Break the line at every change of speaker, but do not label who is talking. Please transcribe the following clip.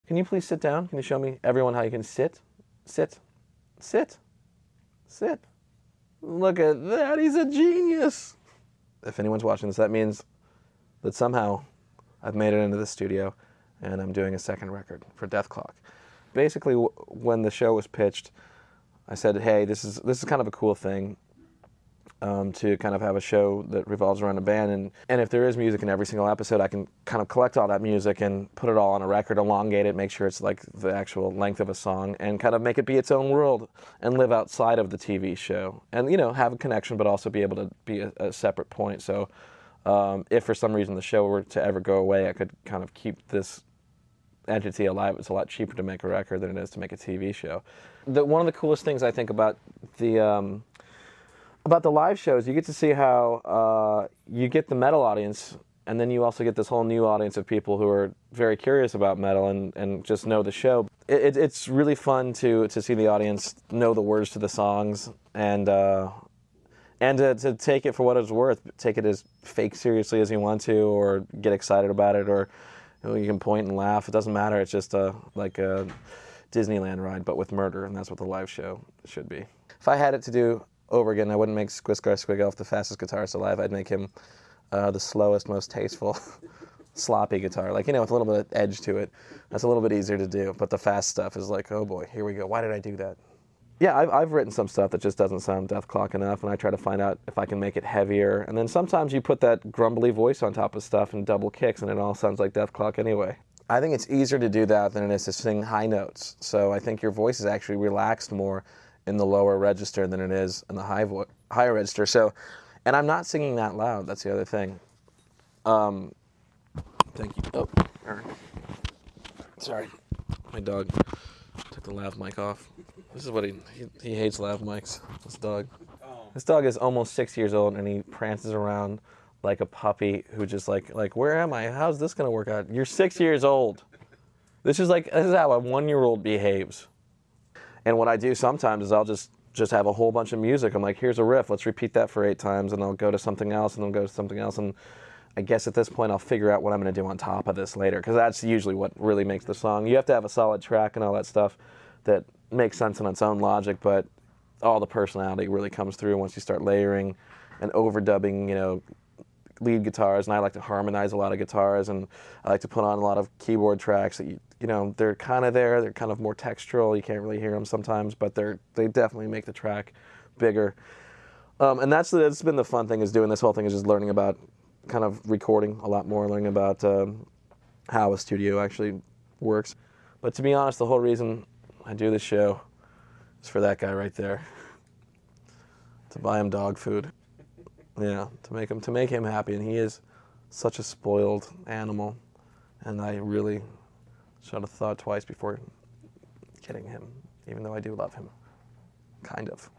Can you please sit down? Can you show me, everyone, how you can sit? Sit. Sit. Sit. Look at that. He's a genius. If anyone's watching this, that means that somehow I've made it into the studio and I'm doing a second record for Death Clock. Basically, when the show was pitched, I said, hey, this is kind of a cool thing. To kind of have a show that revolves around a band, and if there is music in every single episode, I can kind of collect all that music and put it all on a record, elongate it, make sure it's like the actual length of a song, and kind of make it be its own world and live outside of the TV show, and have a connection, but also be able to be a separate point. So if for some reason the show were to ever go away, I could kind of keep this entity alive. It's a lot cheaper to make a record than it is to make a TV show. One of the coolest things I think about the live shows, you get to see how you get the metal audience, and then you also get this whole new audience of people who are very curious about metal and just know the show. It's really fun to see the audience know the words to the songs and to take it for what it's worth. Take it as fake seriously as you want to, or get excited about it, or you can point and laugh. It doesn't matter. It's just like a Disneyland ride, but with murder, and that's what the live show should be. If I had it to do over again, I wouldn't make Squiscar Squigalf the fastest guitarist alive. I'd make him the slowest, most tasteful, sloppy guitar. Like, with a little bit of edge to it. That's a little bit easier to do. But the fast stuff is like, oh boy, here we go. Why did I do that? Yeah, I've written some stuff that just doesn't sound Death Clock enough, and I try to find out if I can make it heavier. And then sometimes you put that grumbly voice on top of stuff and double kicks, and it all sounds like Death Clock anyway. I think it's easier to do that than it is to sing high notes. So I think your voice is actually relaxed more in the lower register than it is in the higher register. So, and I'm not singing that loud. That's the other thing. Thank you. Oh, sorry, my dog took the lav mic off. This is what he hates lav mics. This dog. This dog is almost 6 years old, and he prances around like a puppy who just like where am I? How's this gonna work out? You're 6 years old. This is how a 1-year-old behaves. And what I do sometimes is I'll just have a whole bunch of music. I'm like, here's a riff, let's repeat that for 8 times, and I'll go to something else, and then go to something else, and I guess at this point I'll figure out what I'm going to do on top of this later, because that's usually what really makes the song. You have to have a solid track and all that stuff that makes sense in its own logic, but all the personality really comes through once you start layering and overdubbing, lead guitars, and I like to harmonize a lot of guitars, and I like to put on a lot of keyboard tracks that they're kind of there, they're kind of more textural, you can't really hear them sometimes, but they definitely make the track bigger. And that's been the fun thing, is doing this whole thing, is just learning about kind of recording a lot more, learning about how a studio actually works. But to be honest, the whole reason I do this show is for that guy right there. To buy him dog food. Yeah, to make him happy, and he is such a spoiled animal, and I really should have thought twice before getting him, even though I do love him, kind of.